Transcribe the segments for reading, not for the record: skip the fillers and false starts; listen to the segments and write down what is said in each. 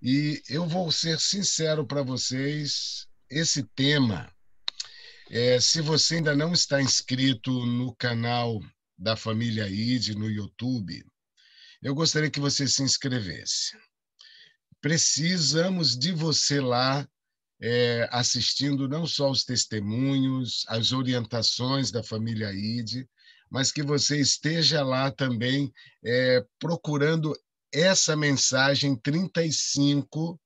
E eu vou ser sincero para vocês, esse tema, se você ainda não está inscrito no canal da família ID no YouTube, eu gostaria que você se inscrevesse. Precisamos de você lá, assistindo não só os testemunhos, as orientações da família ID, mas que você esteja lá também procurando essa mensagem 35,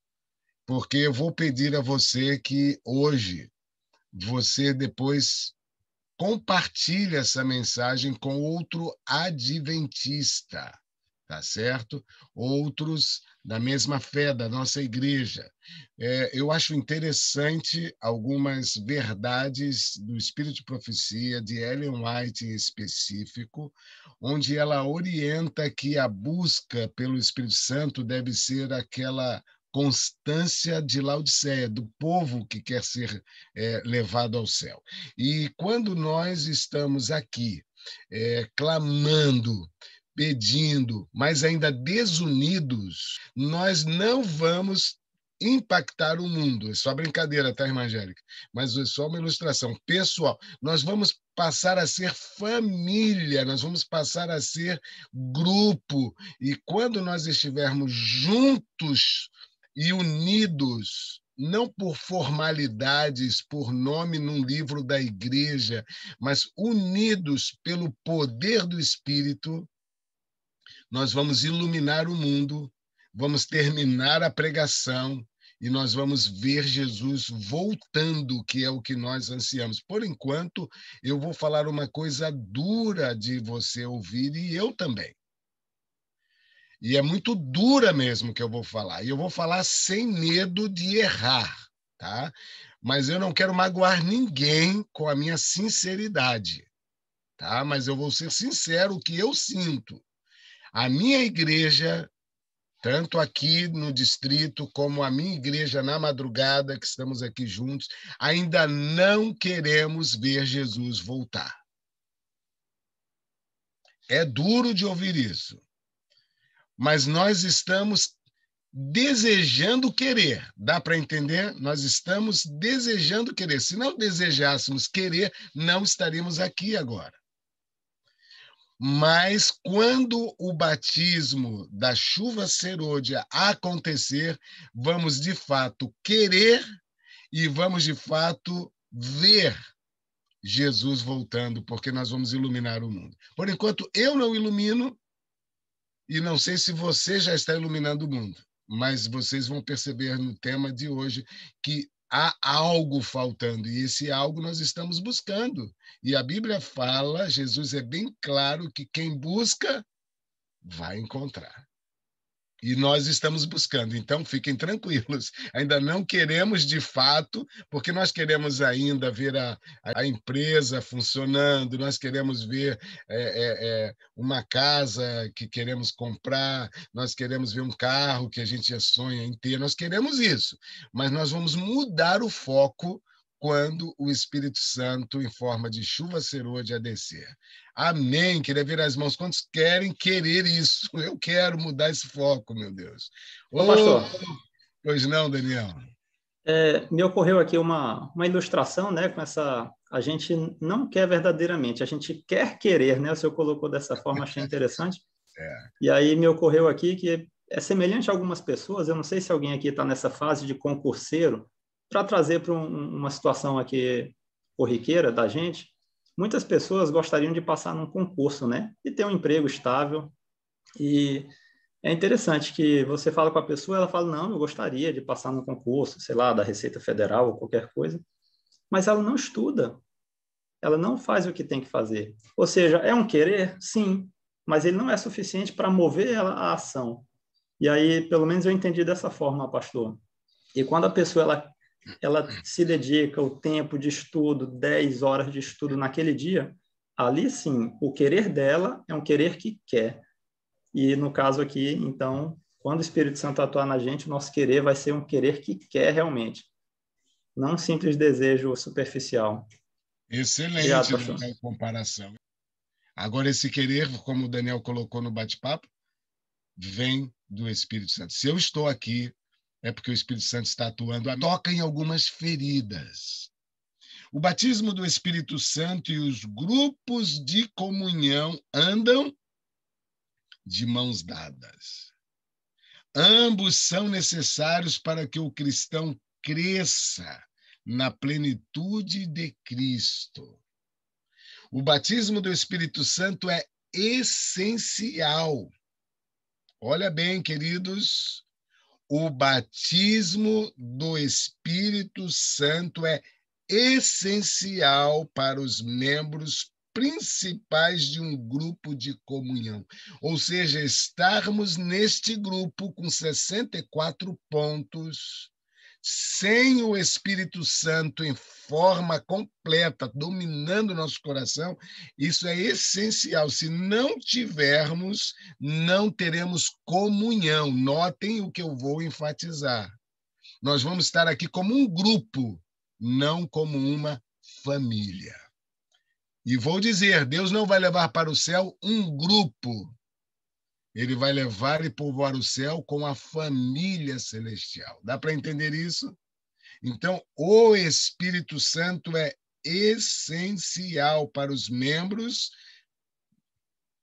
porque eu vou pedir a você que hoje você depois compartilhe essa mensagem com outro adventista, tá certo? Outros da mesma fé da nossa igreja. Eu acho interessante algumas verdades do Espírito de Profecia, de Ellen White em específico, onde ela orienta que a busca pelo Espírito Santo deve ser aquela constância de Laodiceia, do povo que quer ser levado ao céu. E quando nós estamos aqui clamando, pedindo, mas ainda desunidos, nós não vamos impactar o mundo. É só brincadeira, tá, irmã Angélica? Mas é só uma ilustração. Pessoal, nós vamos passar a ser família, nós vamos passar a ser grupo. E quando nós estivermos juntos e unidos, não por formalidades, por nome num livro da igreja, mas unidos pelo poder do Espírito, nós vamos iluminar o mundo, vamos terminar a pregação e nós vamos ver Jesus voltando, que é o que nós ansiamos. Por enquanto, eu vou falar uma coisa dura de você ouvir e eu também. E é muito dura mesmo que eu vou falar. E eu vou falar sem medo de errar, tá? Mas eu não quero magoar ninguém com a minha sinceridade, tá? Mas eu vou ser sincero o que eu sinto. A minha igreja, tanto aqui no distrito como a minha igreja na madrugada, que estamos aqui juntos, ainda não queremos ver Jesus voltar. É duro de ouvir isso, mas nós estamos desejando querer. Dá para entender? Nós estamos desejando querer. Se não desejássemos querer, não estaríamos aqui agora. Mas quando o batismo da chuva serôdia acontecer, vamos de fato querer e vamos de fato ver Jesus voltando, porque nós vamos iluminar o mundo. Por enquanto, eu não ilumino, e não sei se você já está iluminando o mundo, mas vocês vão perceber no tema de hoje que há algo faltando, e esse algo nós estamos buscando. E a Bíblia fala, Jesus é bem claro que quem busca vai encontrar. E nós estamos buscando, então fiquem tranquilos. Ainda não queremos de fato, porque nós queremos ainda ver a empresa funcionando, nós queremos ver uma casa que queremos comprar, nós queremos ver um carro que a gente já sonha em ter, nós queremos isso, mas nós vamos mudar o foco quando o Espírito Santo, em forma de chuva serôdia, descer. Amém. Queria ver as mãos. Quantos querem querer isso? Eu quero mudar esse foco, meu Deus. Ô, Oh, pastor, pois não, Daniel. me ocorreu aqui uma ilustração, né, com essa... A gente não quer verdadeiramente, a gente quer querer, né? O senhor colocou dessa forma, achei interessante. É. E aí me ocorreu aqui que é semelhante a algumas pessoas, eu não sei se alguém aqui está nessa fase de concurseiro, para trazer para uma situação aqui corriqueira da gente, muitas pessoas gostariam de passar num concurso, né? E ter um emprego estável. E é interessante que você fala com a pessoa, ela fala, não, eu gostaria de passar no concurso, sei lá, da Receita Federal ou qualquer coisa, mas ela não estuda, ela não faz o que tem que fazer. Ou seja, é um querer? Sim, mas ele não é suficiente para mover ela à ação. E aí, pelo menos eu entendi dessa forma, pastor. E quando a pessoa ela se dedica o tempo de estudo, 10 horas de estudo naquele dia, ali sim, o querer dela é um querer que quer. E no caso aqui, então, quando o Espírito Santo atuar na gente, o nosso querer vai ser um querer que quer realmente, não um simples desejo superficial. Obrigado, Excelente, pastor. Daniel, comparação. Agora, esse querer, como o Daniel colocou no bate-papo, vem do Espírito Santo. Se eu estou aqui, é porque o Espírito Santo está atuando, toca em algumas feridas. O batismo do Espírito Santo e os grupos de comunhão andam de mãos dadas. Ambos são necessários para que o cristão cresça na plenitude de Cristo. O batismo do Espírito Santo é essencial. Olha bem, queridos, o batismo do Espírito Santo é essencial para os membros principais de um grupo de comunhão. Ou seja, estarmos neste grupo com 64 pontos, sem o Espírito Santo em forma completa, dominando o nosso coração, isso é essencial. Se não tivermos, não teremos comunhão. Notem o que eu vou enfatizar. Nós vamos estar aqui como um grupo, não como uma família. E vou dizer, Deus não vai levar para o céu um grupo. Ele vai levar e povoar o céu com a família celestial. Dá para entender isso? Então, o Espírito Santo é essencial para os membros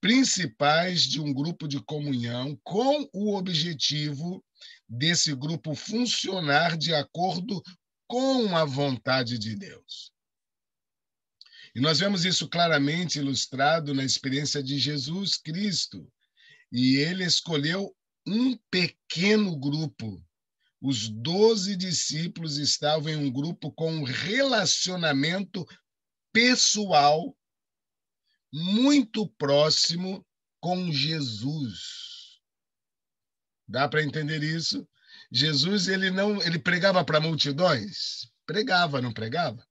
principais de um grupo de comunhão, com o objetivo desse grupo funcionar de acordo com a vontade de Deus. E nós vemos isso claramente ilustrado na experiência de Jesus Cristo. E ele escolheu um pequeno grupo. Os 12 discípulos estavam em um grupo com um relacionamento pessoal muito próximo com Jesus. Dá para entender isso? Jesus, ele pregava para multidões? Pregava, não pregava?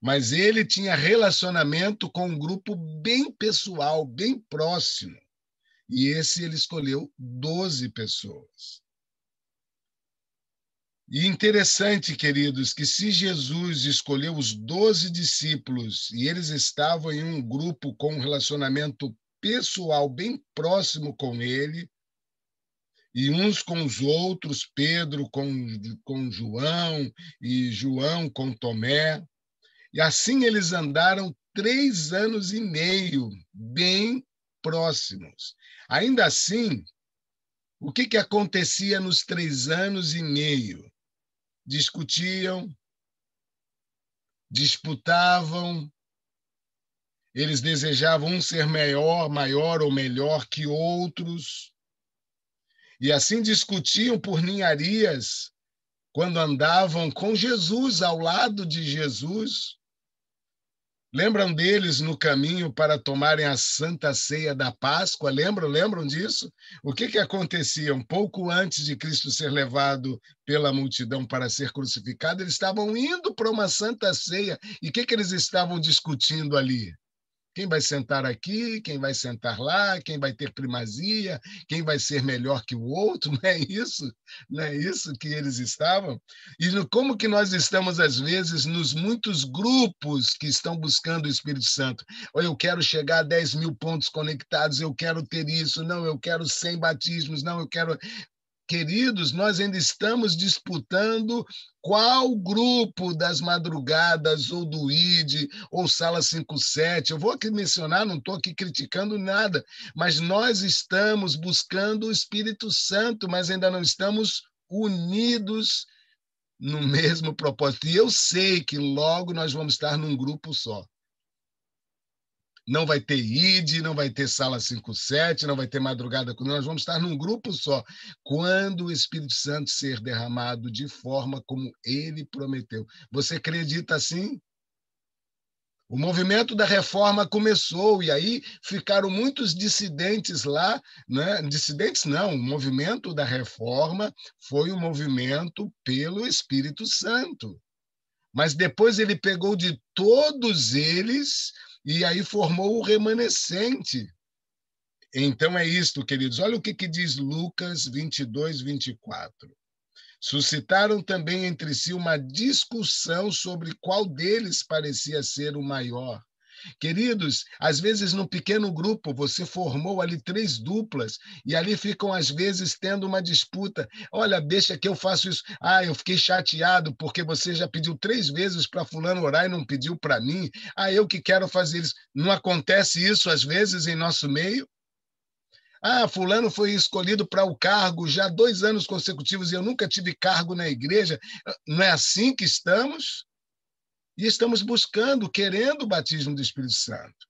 Mas ele tinha relacionamento com um grupo bem pessoal, bem próximo. E esse ele escolheu 12 pessoas. E interessante, queridos, que se Jesus escolheu os 12 discípulos e eles estavam em um grupo com um relacionamento pessoal bem próximo com ele, e uns com os outros, Pedro com João e João com Tomé, e assim eles andaram 3 anos e meio, bem próximos. Ainda assim, o que acontecia nos 3 anos e meio? Discutiam, disputavam, eles desejavam um ser maior ou melhor que outros, e assim discutiam por ninharias quando andavam com Jesus, ao lado de Jesus. Lembram deles no caminho para tomarem a Santa Ceia da Páscoa? Lembram disso? O que acontecia? Um pouco antes de Cristo ser levado pela multidão para ser crucificado, eles estavam indo para uma Santa Ceia. E o que eles estavam discutindo ali? Quem vai sentar aqui, quem vai sentar lá, quem vai ter primazia, quem vai ser melhor que o outro, não é isso? Não é isso que eles estavam? E como que nós estamos, às vezes, nos muitos grupos que estão buscando o Espírito Santo? Ou eu quero chegar a 10 mil pontos conectados, eu quero ter isso, não, eu quero 100 batismos, não, eu quero... Queridos, nós ainda estamos disputando qual grupo das madrugadas, ou do ID, ou Sala 57. Eu vou aqui mencionar, não estou aqui criticando nada, mas nós estamos buscando o Espírito Santo, mas ainda não estamos unidos no mesmo propósito. E eu sei que logo nós vamos estar num grupo só. Não vai ter ID, não vai ter Sala 57, não vai ter madrugada com nós vamos estar num grupo só, quando o Espírito Santo ser derramado de forma como ele prometeu. Você acredita assim? O movimento da reforma começou, e aí ficaram muitos dissidentes lá, né? Dissidentes não, o movimento da reforma foi um movimento pelo Espírito Santo. Mas depois ele pegou de todos eles e aí formou o remanescente. Então é isto, queridos. Olha o que diz Lucas 22, 24. Suscitaram também entre si uma discussão sobre qual deles parecia ser o maior. Queridos, às vezes no pequeno grupo você formou ali 3 duplas e ali ficam às vezes tendo uma disputa. Olha, deixa que eu faço isso. Ah, eu fiquei chateado porque você já pediu 3 vezes para fulano orar e não pediu para mim. Ah, eu que quero fazer isso. Não acontece isso às vezes em nosso meio? Ah, fulano foi escolhido para o cargo já 2 anos consecutivos e eu nunca tive cargo na igreja. Não é assim que estamos? E estamos buscando, querendo o batismo do Espírito Santo.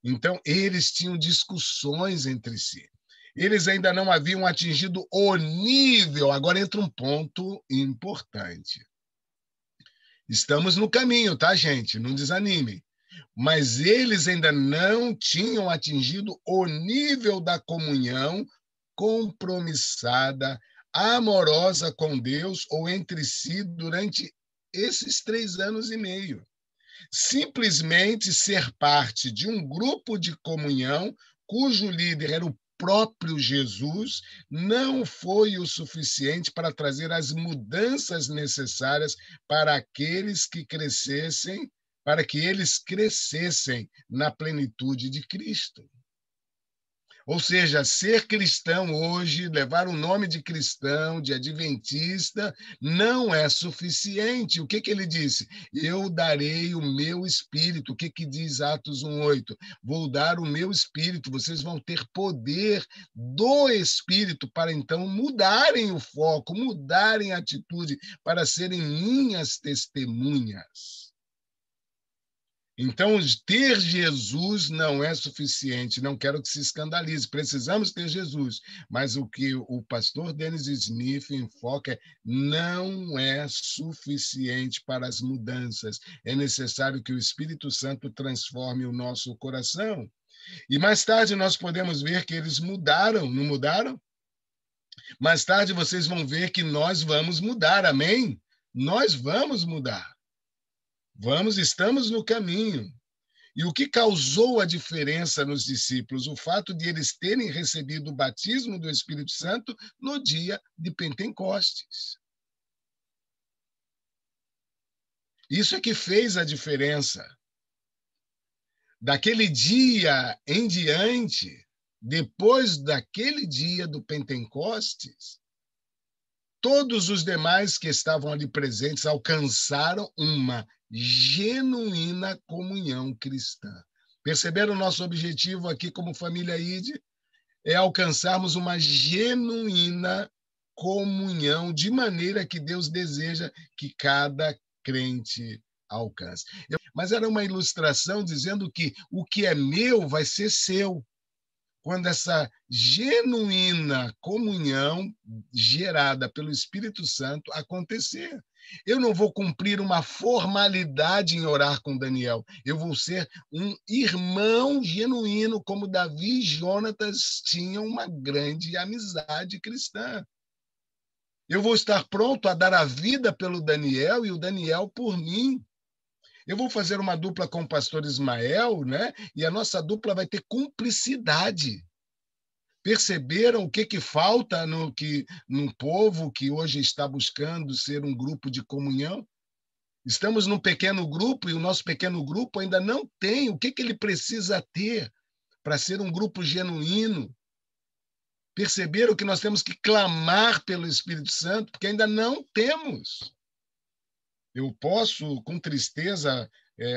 Então, eles tinham discussões entre si. Eles ainda não haviam atingido o nível. Agora entra um ponto importante. Estamos no caminho, tá, gente? Não desanimem. Mas eles ainda não tinham atingido o nível da comunhão compromissada, amorosa com Deus ou entre si durante esses 3 anos e meio. Simplesmente ser parte de um grupo de comunhão cujo líder era o próprio Jesus não foi o suficiente para trazer as mudanças necessárias para aqueles que crescessem, para que eles crescessem na plenitude de Cristo. Ou seja, ser cristão hoje, levar o nome de cristão, de adventista, não é suficiente. O que ele disse? Eu darei o meu espírito. O que diz Atos 1:8? Vou dar o meu espírito, vocês vão ter poder do espírito para então mudarem o foco, mudarem a atitude, para serem minhas testemunhas. Então, ter Jesus não é suficiente. Não quero que se escandalize. Precisamos ter Jesus. Mas o que o pastor Dennis Smith enfoca é não é suficiente para as mudanças. É necessário que o Espírito Santo transforme o nosso coração. E mais tarde nós podemos ver que eles mudaram, não mudaram? Mais tarde vocês vão ver que nós vamos mudar, amém? Nós vamos mudar. Estamos no caminho. E o que causou a diferença nos discípulos? O fato de eles terem recebido o batismo do Espírito Santo no dia de Pentecostes. Isso é que fez a diferença. Daquele dia em diante, depois daquele dia do Pentecostes, todos os demais que estavam ali presentes alcançaram uma genuína comunhão cristã. Perceberam o nosso objetivo aqui como família ID? É alcançarmos uma genuína comunhão, de maneira que Deus deseja que cada crente alcance. Mas era uma ilustração dizendo que o que é meu vai ser seu. Quando essa genuína comunhão gerada pelo Espírito Santo acontecer. Eu não vou cumprir uma formalidade em orar com Daniel. Eu vou ser um irmão genuíno, como Davi e Jonatas tinham uma grande amizade cristã. Eu vou estar pronto a dar a vida pelo Daniel e o Daniel por mim. Eu vou fazer uma dupla com o pastor Ismael, né? E a nossa dupla vai ter cumplicidade. Perceberam o que falta no povo que hoje está buscando ser um grupo de comunhão? Estamos num pequeno grupo e o nosso pequeno grupo ainda não tem o que ele precisa ter para ser um grupo genuíno. Perceberam que nós temos que clamar pelo Espírito Santo, porque ainda não temos. Eu posso, com tristeza,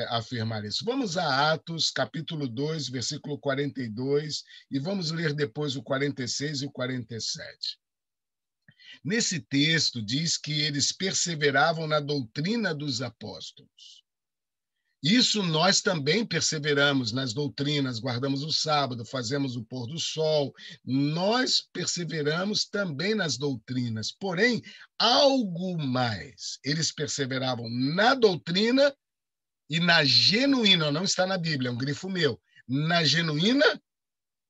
afirmar isso. Vamos a Atos, capítulo 2, versículo 42, e vamos ler depois o 46 e o 47. Nesse texto diz que eles perseveravam na doutrina dos apóstolos. Isso nós também perseveramos nas doutrinas, guardamos o sábado, fazemos o pôr do sol. Nós perseveramos também nas doutrinas. Porém, algo mais. Eles perseveravam na doutrina e na genuína, não está na Bíblia, é um grifo meu, na genuína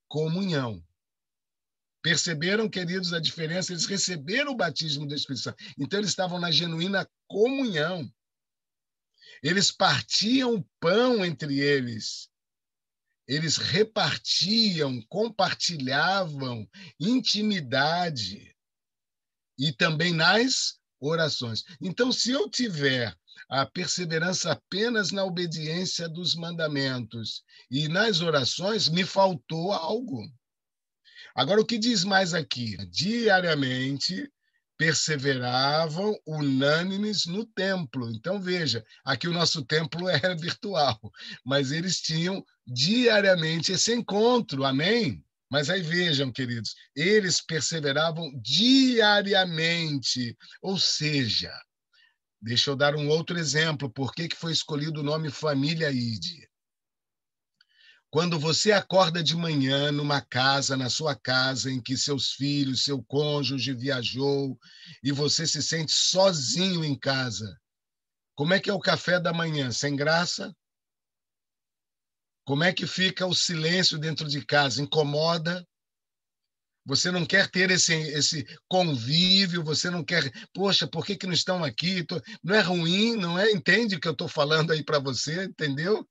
comunhão. Perceberam, queridos, a diferença? Eles receberam o batismo do Espírito Santo. Então, eles estavam na genuína comunhão. Eles partiam o pão entre eles. Eles repartiam, compartilhavam intimidade. E também nas orações. Então, se eu tiver a perseverança apenas na obediência dos mandamentos. E nas orações me faltou algo. Agora, o que diz mais aqui? Diariamente perseveravam unânimes no templo. Então, veja, aqui o nosso templo era virtual, mas eles tinham diariamente esse encontro, amém? Mas aí vejam, queridos, eles perseveravam diariamente, ou seja, deixa eu dar um outro exemplo, por que foi escolhido o nome Família ID. Quando você acorda de manhã numa casa, na sua casa, em que seus filhos, seu cônjuge viajou e você se sente sozinho em casa, como é que é o café da manhã? Sem graça? Como é que fica o silêncio dentro de casa? Incomoda? Você não quer ter esse convívio, você não quer, poxa, por que não estão aqui? Não é ruim, não é? Entende o que eu estou falando aí para você, entendeu?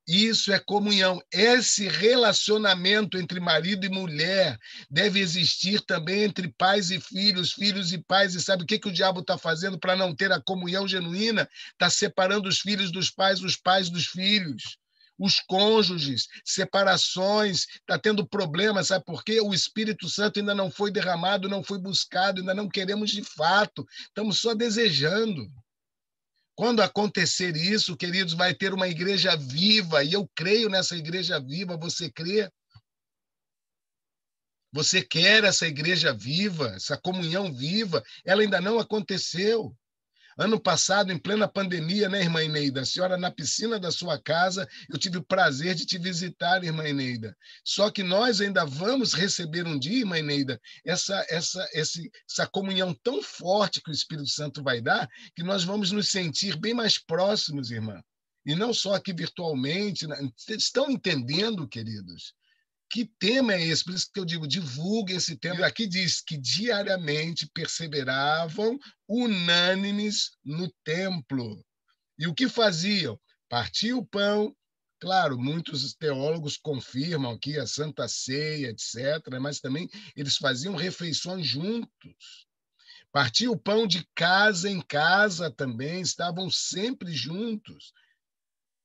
Isso é comunhão. Esse relacionamento entre marido e mulher deve existir também entre pais e filhos, filhos e pais. E sabe o que o diabo está fazendo para não ter a comunhão genuína? Está separando os filhos dos pais dos filhos. Os cônjuges, separações, está tendo problemas, sabe por quê? O Espírito Santo ainda não foi derramado, não foi buscado, ainda não queremos de fato, estamos só desejando. Quando acontecer isso, queridos, vai ter uma igreja viva, e eu creio nessa igreja viva. Você crê? Você quer essa igreja viva, essa comunhão viva? Ela ainda não aconteceu. Ano passado, em plena pandemia, né, irmã Eneida? A senhora, na piscina da sua casa, eu tive o prazer de te visitar, irmã Eneida. Só que nós ainda vamos receber um dia, irmã Eneida, essa comunhão tão forte que o Espírito Santo vai dar, que nós vamos nos sentir bem mais próximos, irmã. E não só aqui virtualmente. Vocês estão entendendo, queridos? Que tema é esse? Por isso que eu digo, divulguem esse tema. Aqui diz que diariamente perseveravam unânimes no templo. E o que faziam? Partiam o pão. Claro, muitos teólogos confirmam aqui a Santa Ceia, etc., mas também eles faziam refeições juntos. Partiam o pão de casa em casa também, estavam sempre juntos.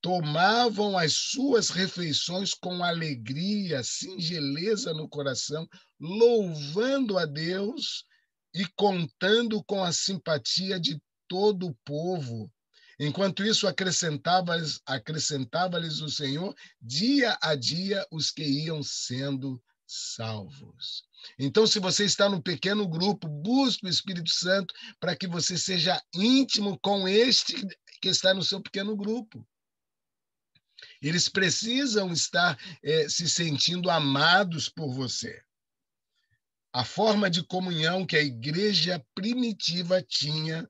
Tomavam as suas refeições com alegria, singeleza no coração, louvando a Deus e contando com a simpatia de todo o povo. Enquanto isso, acrescentava-lhes o Senhor dia a dia os que iam sendo salvos. Então, se você está num pequeno grupo, busque o Espírito Santo para que você seja íntimo com este que está no seu pequeno grupo. Eles precisam estar se sentindo amados por você. A forma de comunhão que a igreja primitiva tinha,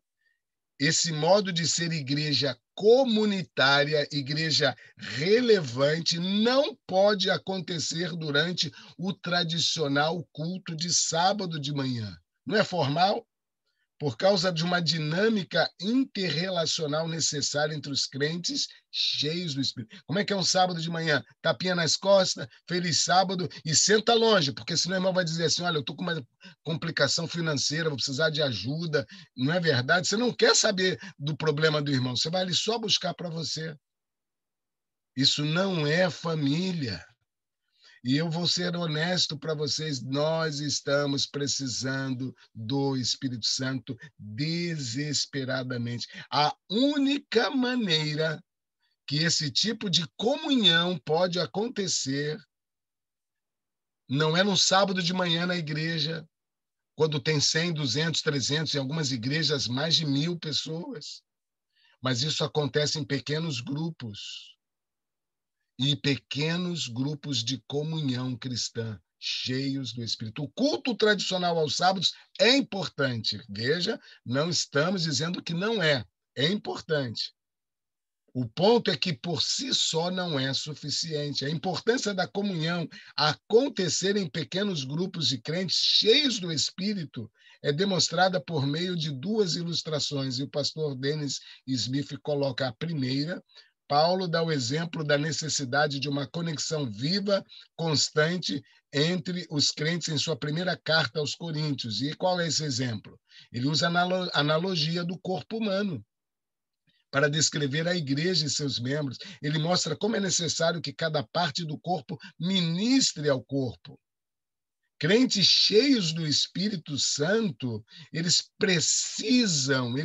esse modo de ser igreja comunitária, igreja relevante, não pode acontecer durante o tradicional culto de sábado de manhã. Não é formal? Por causa de uma dinâmica interrelacional necessária entre os crentes cheios do Espírito. Como é que é um sábado de manhã? Tapinha nas costas, feliz sábado, e senta longe, porque senão o irmão vai dizer assim, olha, eu estou com uma complicação financeira, vou precisar de ajuda. Não é verdade? Você não quer saber do problema do irmão, você vai ali só buscar para você. Isso não é família. E eu vou ser honesto para vocês, nós estamos precisando do Espírito Santo desesperadamente. A única maneira que esse tipo de comunhão pode acontecer não é no sábado de manhã na igreja, quando tem 100, 200, 300, em algumas igrejas mais de 1.000 pessoas. Mas isso acontece em pequenos grupos. E pequenos grupos de comunhão cristã, cheios do Espírito. O culto tradicional aos sábados é importante. Veja, não estamos dizendo que não é. É importante. O ponto é que por si só não é suficiente. A importância da comunhão acontecer em pequenos grupos de crentes cheios do Espírito é demonstrada por meio de duas ilustrações. E o pastor Dennis Smith coloca a primeira, Paulo dá o exemplo da necessidade de uma conexão viva, constante, entre os crentes em sua primeira carta aos Coríntios. E qual é esse exemplo? Ele usa a analogia do corpo humano para descrever a igreja e seus membros. Ele mostra como é necessário que cada parte do corpo ministre ao corpo. Crentes cheios do Espírito Santo, eles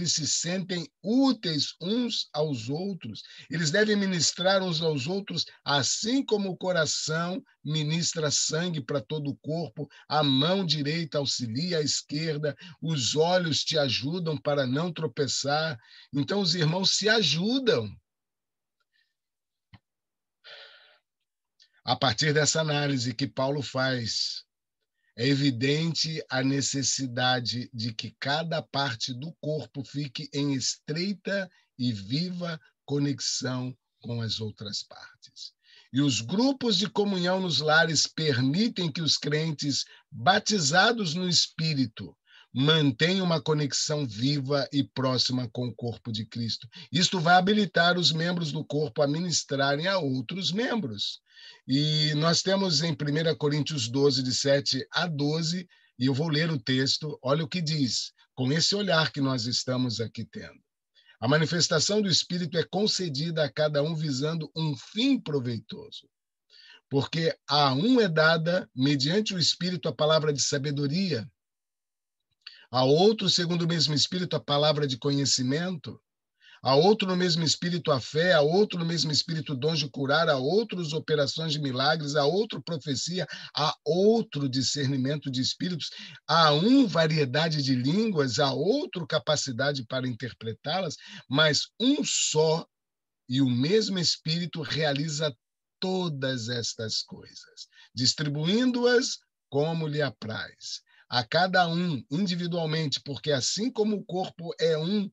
se sentem úteis uns aos outros. Eles devem ministrar uns aos outros, assim como o coração ministra sangue para todo o corpo, a mão direita auxilia a esquerda, os olhos te ajudam para não tropeçar. Então, os irmãos se ajudam. A partir dessa análise que Paulo faz, é evidente a necessidade de que cada parte do corpo fique em estreita e viva conexão com as outras partes. E os grupos de comunhão nos lares permitem que os crentes batizados no Espírito mantenham uma conexão viva e próxima com o corpo de Cristo. Isto vai habilitar os membros do corpo a ministrarem a outros membros. E nós temos em 1 Coríntios 12, de 7 a 12, e eu vou ler o texto, olha o que diz, com esse olhar que nós estamos aqui tendo. A manifestação do Espírito é concedida a cada um visando um fim proveitoso, porque a um é dada, mediante o Espírito, a palavra de sabedoria, a outro, segundo o mesmo Espírito, a palavra de conhecimento, a outro no mesmo Espírito a fé, a outro no mesmo Espírito dons de curar, a outros operações de milagres, a outro profecia, a outro discernimento de espíritos, a um variedade de línguas, a outro capacidade para interpretá-las, mas um só e o mesmo Espírito realiza todas estas coisas, distribuindo-as como lhe apraz, a cada um individualmente, porque assim como o corpo é um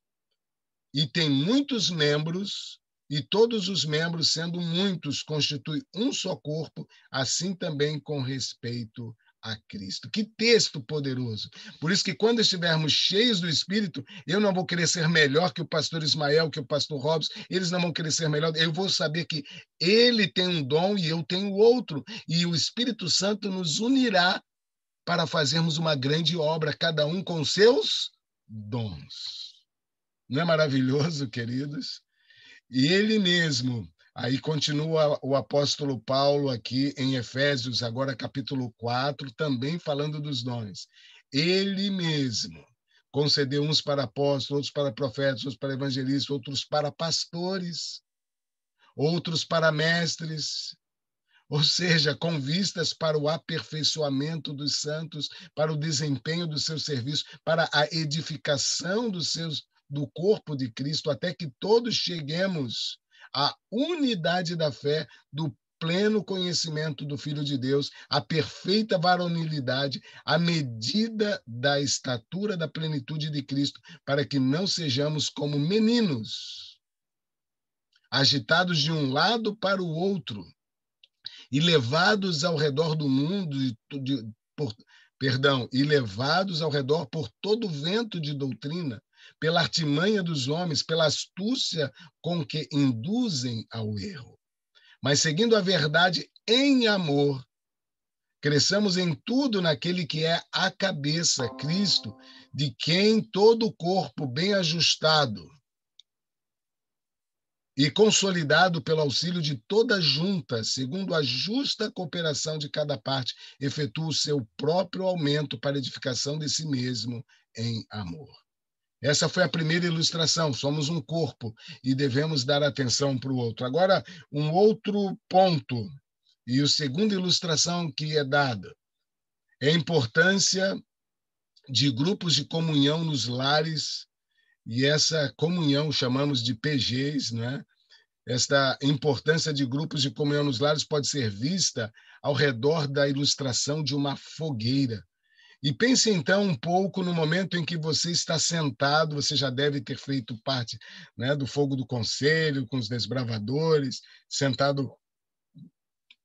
e tem muitos membros, e todos os membros, sendo muitos, constituem um só corpo, assim também com respeito a Cristo. Que texto poderoso! Por isso que quando estivermos cheios do Espírito, eu não vou querer ser melhor que o pastor Ismael, que o pastor Robson, eles não vão querer ser melhor, eu vou saber que ele tem um dom e eu tenho outro, e o Espírito Santo nos unirá para fazermos uma grande obra, cada um com seus dons. Não é maravilhoso, queridos? E ele mesmo, aí continua o apóstolo Paulo aqui em Efésios, agora capítulo 4, também falando dos dons. Ele mesmo concedeu uns para apóstolos, outros para profetas, outros para evangelistas, outros para pastores, outros para mestres, ou seja, com vistas para o aperfeiçoamento dos santos, para o desempenho do seu serviço, para a edificação do corpo de Cristo, até que todos cheguemos à unidade da fé, do pleno conhecimento do Filho de Deus, à perfeita varonilidade, à medida da estatura da plenitude de Cristo, para que não sejamos como meninos, agitados de um lado para o outro, e levados ao redor do mundo, e levados ao redor por todo vento de doutrina, pela artimanha dos homens, pela astúcia com que induzem ao erro. Mas seguindo a verdade em amor, cresçamos em tudo naquele que é a cabeça, Cristo, de quem todo o corpo bem ajustado e consolidado pelo auxílio de toda junta, segundo a justa cooperação de cada parte, efetua o seu próprio aumento para a edificação de si mesmo em amor. Essa foi a primeira ilustração. Somos um corpo e devemos dar atenção para o outro. Agora, um outro ponto, e a segunda ilustração que é dada, é a importância de grupos de comunhão nos lares, e essa comunhão chamamos de PGs, né? Esta importância de grupos de comunhão nos lares pode ser vista ao redor da ilustração de uma fogueira. E pense então um pouco no momento em que você está sentado, você já deve ter feito parte, né, do fogo do conselho, com os desbravadores, sentado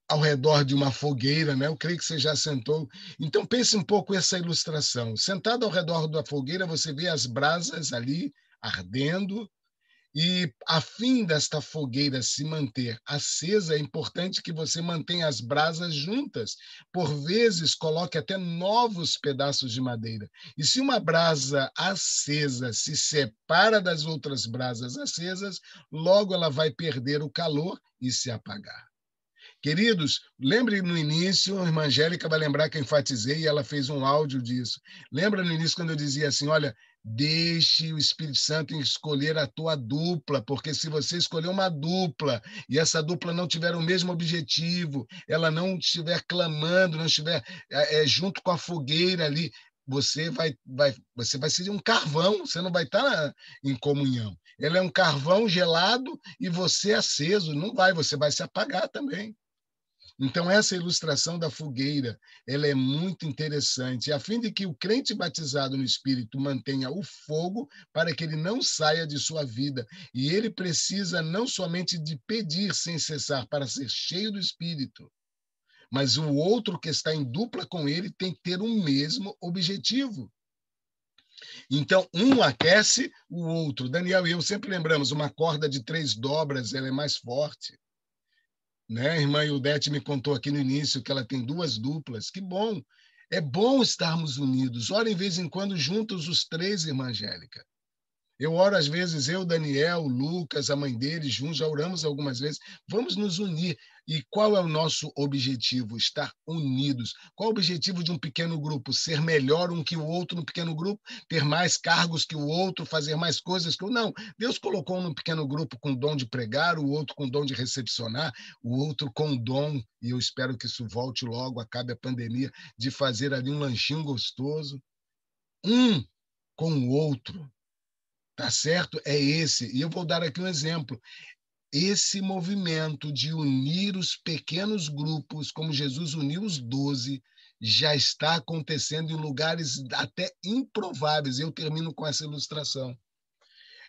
ao redor de uma fogueira, né? Eu creio que você já sentou. Então pense um pouco essa ilustração. Sentado ao redor da fogueira, você vê as brasas ali ardendo, E, a fim desta fogueira se manter acesa, é importante que você mantenha as brasas juntas. Por vezes, coloque até novos pedaços de madeira. E se uma brasa acesa se separa das outras brasas acesas, logo ela vai perder o calor e se apagar. Queridos, lembre no início, a irmã Angélica vai lembrar que eu enfatizei e ela fez um áudio disso. Lembra no início quando eu dizia assim, olha, deixe o Espírito Santo escolher a tua dupla, porque se você escolher uma dupla e essa dupla não tiver o mesmo objetivo, ela não estiver clamando, não estiver junto com a fogueira ali, você vai ser um carvão, você não vai estar em comunhão. Ela é um carvão gelado e você aceso, não vai, você vai se apagar também. Então, essa ilustração da fogueira, ela é muito interessante, a fim de que o crente batizado no Espírito mantenha o fogo para que ele não saia de sua vida. E ele precisa não somente de pedir sem cessar para ser cheio do Espírito, mas o outro que está em dupla com ele tem que ter o mesmo objetivo. Então, um aquece o outro. Daniel e eu sempre lembramos, uma corda de 3 dobras, ela é mais forte. Né? A irmã Ildete me contou aqui no início que ela tem 2 duplas. Que bom! É bom estarmos unidos. Ora, em vez em quando, juntos os 3, irmã Angélica. Eu oro, às vezes, eu, Daniel, Lucas, a mãe dele, juntos, já oramos algumas vezes. Vamos nos unir. E qual é o nosso objetivo? Estar unidos. Qual o objetivo de um pequeno grupo? Ser melhor um que o outro no pequeno grupo? Ter mais cargos que o outro? Fazer mais coisas que o... Não. Deus colocou um no pequeno grupo com o dom de pregar, o outro com o dom de recepcionar, o outro com o dom, e eu espero que isso volte logo, acabe a pandemia, de fazer ali um lanchinho gostoso. Um com o outro. Tá certo? É esse. E eu vou dar aqui um exemplo. Esse movimento de unir os pequenos grupos, como Jesus uniu os 12, já está acontecendo em lugares até improváveis. Eu termino com essa ilustração.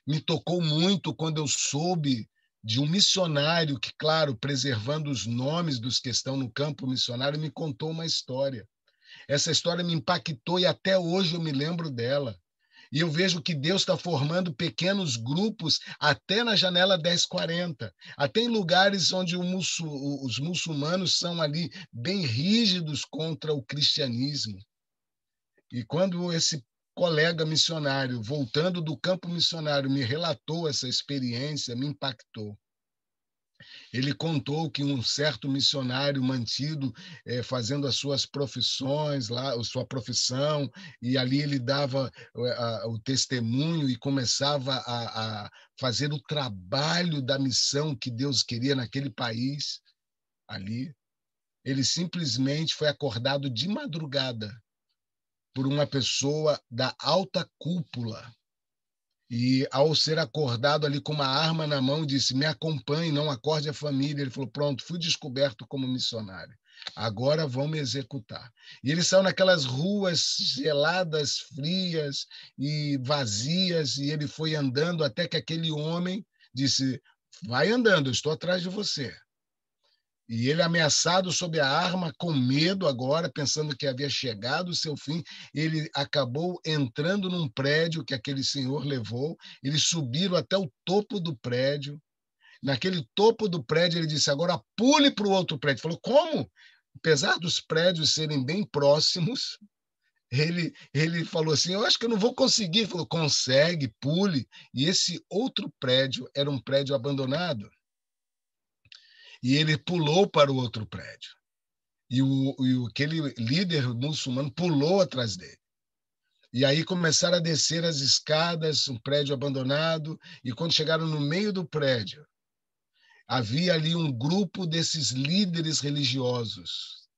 Me tocou muito quando eu soube de um missionário que, claro, preservando os nomes dos que estão no campo missionário, me contou uma história. Essa história me impactou e até hoje eu me lembro dela. E eu vejo que Deus está formando pequenos grupos até na janela 1040, até em lugares onde os muçulmanos são ali bem rígidos contra o cristianismo. E quando esse colega missionário, voltando do campo missionário, me relatou essa experiência, me impactou. Ele contou que um certo missionário mantido fazendo as suas profissões lá, a sua profissão, e ali ele dava o testemunho e começava a fazer o trabalho da missão que Deus queria naquele país ali. Ele simplesmente foi acordado de madrugada por uma pessoa da alta cúpula. E, ao ser acordado ali com uma arma na mão, disse, me acompanhe, não acorde a família. Ele falou, pronto, fui descoberto como missionário. Agora vão me executar. E ele saiu naquelas ruas geladas, frias e vazias, e ele foi andando até que aquele homem disse, vai andando, eu estou atrás de você. E ele, ameaçado sob a arma, com medo agora, pensando que havia chegado o seu fim, ele acabou entrando num prédio que aquele senhor levou. Eles subiram até o topo do prédio. Naquele topo do prédio, ele disse, agora pule para o outro prédio. Falou, como? Apesar dos prédios serem bem próximos, ele falou assim, eu acho que eu não vou conseguir. Ele falou, consegue, pule. E esse outro prédio era um prédio abandonado. E ele pulou para o outro prédio. E aquele líder muçulmano pulou atrás dele. E aí começaram a descer as escadas, um prédio abandonado, e quando chegaram no meio do prédio, havia ali um grupo desses líderes religiosos,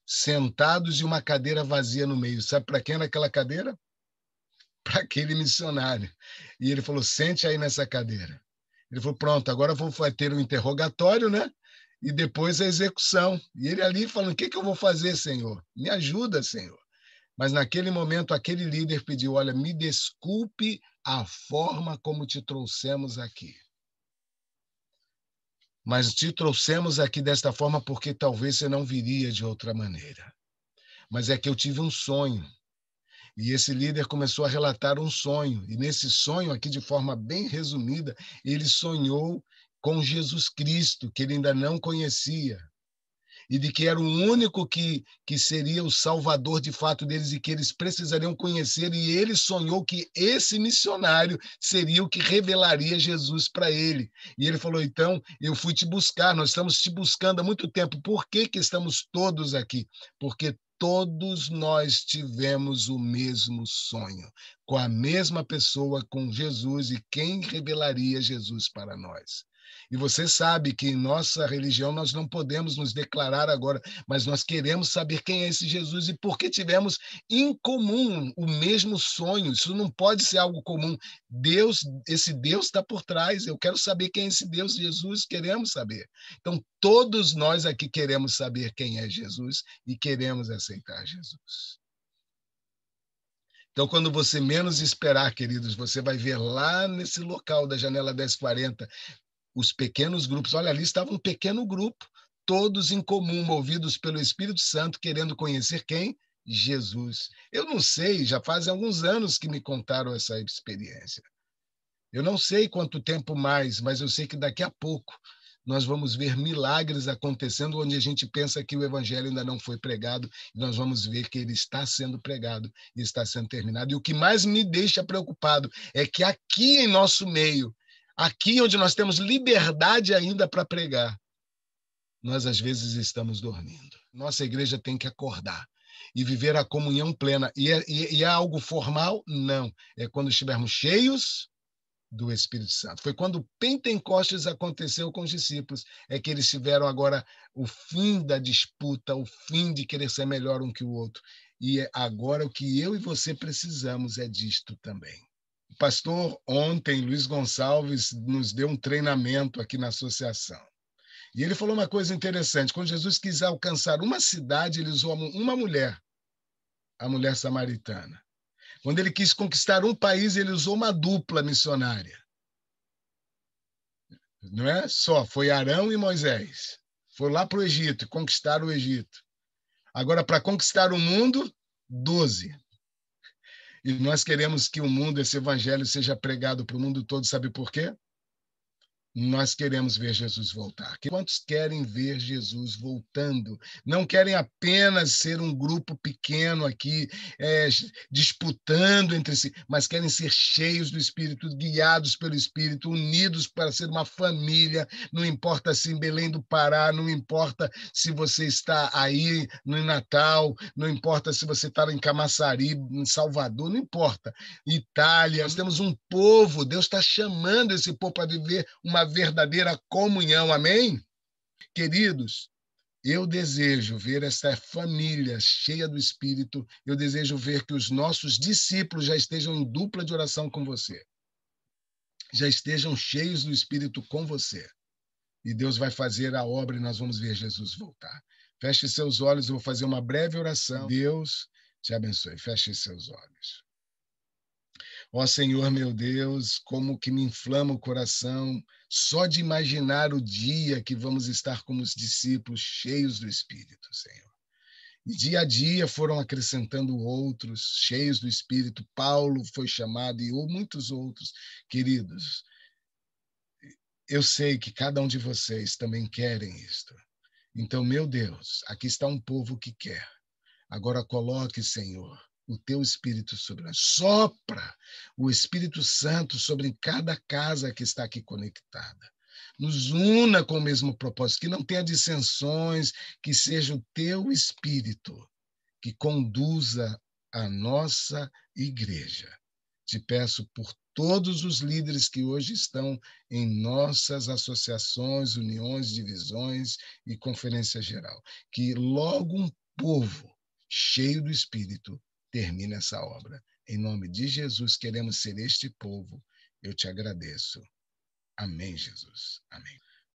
sentados em uma cadeira vazia no meio. Sabe para quem era aquela cadeira? Para aquele missionário. E ele falou, sente aí nessa cadeira. Ele falou, pronto, agora vou ter um interrogatório, né? E depois a execução. E ele ali falando, o que eu vou fazer, Senhor? Me ajuda, Senhor. Mas naquele momento, aquele líder pediu, olha, me desculpe a forma como te trouxemos aqui. Mas te trouxemos aqui desta forma porque talvez você não viria de outra maneira. Mas é que eu tive um sonho. E esse líder começou a relatar um sonho. E nesse sonho, aqui de forma bem resumida, ele sonhou com Jesus Cristo, que ele ainda não conhecia. E de que era o único que seria o salvador de fato deles e que eles precisariam conhecer. E ele sonhou que esse missionário seria o que revelaria Jesus para ele. E ele falou, então, eu fui te buscar, nós estamos te buscando há muito tempo. Por que que estamos todos aqui? Porque todos nós tivemos o mesmo sonho, com a mesma pessoa, com Jesus, e quem revelaria Jesus para nós. E você sabe que em nossa religião nós não podemos nos declarar agora, mas nós queremos saber quem é esse Jesus e por que tivemos em comum o mesmo sonho. Isso não pode ser algo comum. Deus, esse Deus está por trás. Eu quero saber quem é esse Deus, Jesus, queremos saber. Então, todos nós aqui queremos saber quem é Jesus e queremos aceitar Jesus. Então, quando você menos esperar, queridos, você vai ver lá nesse local da janela 1040 os pequenos grupos. Olha, ali estava um pequeno grupo, todos em comum, movidos pelo Espírito Santo, querendo conhecer quem? Jesus. Eu não sei, já fazem alguns anos que me contaram essa experiência. Eu não sei quanto tempo mais, mas eu sei que daqui a pouco nós vamos ver milagres acontecendo onde a gente pensa que o evangelho ainda não foi pregado, e nós vamos ver que ele está sendo pregado e está sendo terminado. E o que mais me deixa preocupado é que aqui em nosso meio, aqui onde nós temos liberdade ainda para pregar, nós às vezes estamos dormindo. Nossa igreja tem que acordar e viver a comunhão plena. E é algo formal? Não. É quando estivermos cheios do Espírito Santo. Foi quando o Pentecostes aconteceu com os discípulos, é que eles tiveram agora o fim da disputa, o fim de querer ser melhor um que o outro. E agora o que eu e você precisamos é disto também. O pastor ontem, Luiz Gonçalves, nos deu um treinamento aqui na associação. E ele falou uma coisa interessante. Quando Jesus quis alcançar uma cidade, ele usou uma mulher, a mulher samaritana. Quando ele quis conquistar um país, ele usou uma dupla missionária. Não é só, foi Arão e Moisés. Foram lá para o Egito e conquistaram o Egito. Agora, para conquistar o mundo, 12. E nós queremos que o mundo, esse evangelho, seja pregado para o mundo todo. Sabe por quê? Nós queremos ver Jesus voltar. Quantos querem ver Jesus voltando? Não querem apenas ser um grupo pequeno aqui, disputando entre si, mas querem ser cheios do Espírito, guiados pelo Espírito, unidos para ser uma família. Não importa se em Belém do Pará, não importa se você está aí no Natal, não importa se você está em Camaçari, em Salvador, não importa. Itália, nós temos um povo, Deus está chamando esse povo para viver uma verdadeira comunhão, amém? Queridos, eu desejo ver essa família cheia do Espírito, eu desejo ver que os nossos discípulos já estejam em dupla de oração com você, já estejam cheios do Espírito com você. E Deus vai fazer a obra e nós vamos ver Jesus voltar. Feche seus olhos, eu vou fazer uma breve oração. Deus te abençoe. Feche seus olhos. Ó Senhor, meu Deus, como que me inflama o coração só de imaginar o dia que vamos estar como os discípulos cheios do Espírito, Senhor. E dia a dia foram acrescentando outros, cheios do Espírito. Paulo foi chamado e muitos outros. Queridos, eu sei que cada um de vocês também querem isto. Então, meu Deus, aqui está um povo que quer. Agora coloque, Senhor, o teu Espírito sobre nós. Sopra o Espírito Santo sobre cada casa que está aqui conectada. Nos una com o mesmo propósito, que não tenha dissensões, que seja o teu Espírito que conduza a nossa igreja. Te peço por todos os líderes que hoje estão em nossas associações, uniões, divisões e conferência geral, que logo um povo cheio do Espírito termine essa obra. Em nome de Jesus, queremos ser este povo. Eu te agradeço. Amém, Jesus. Amém.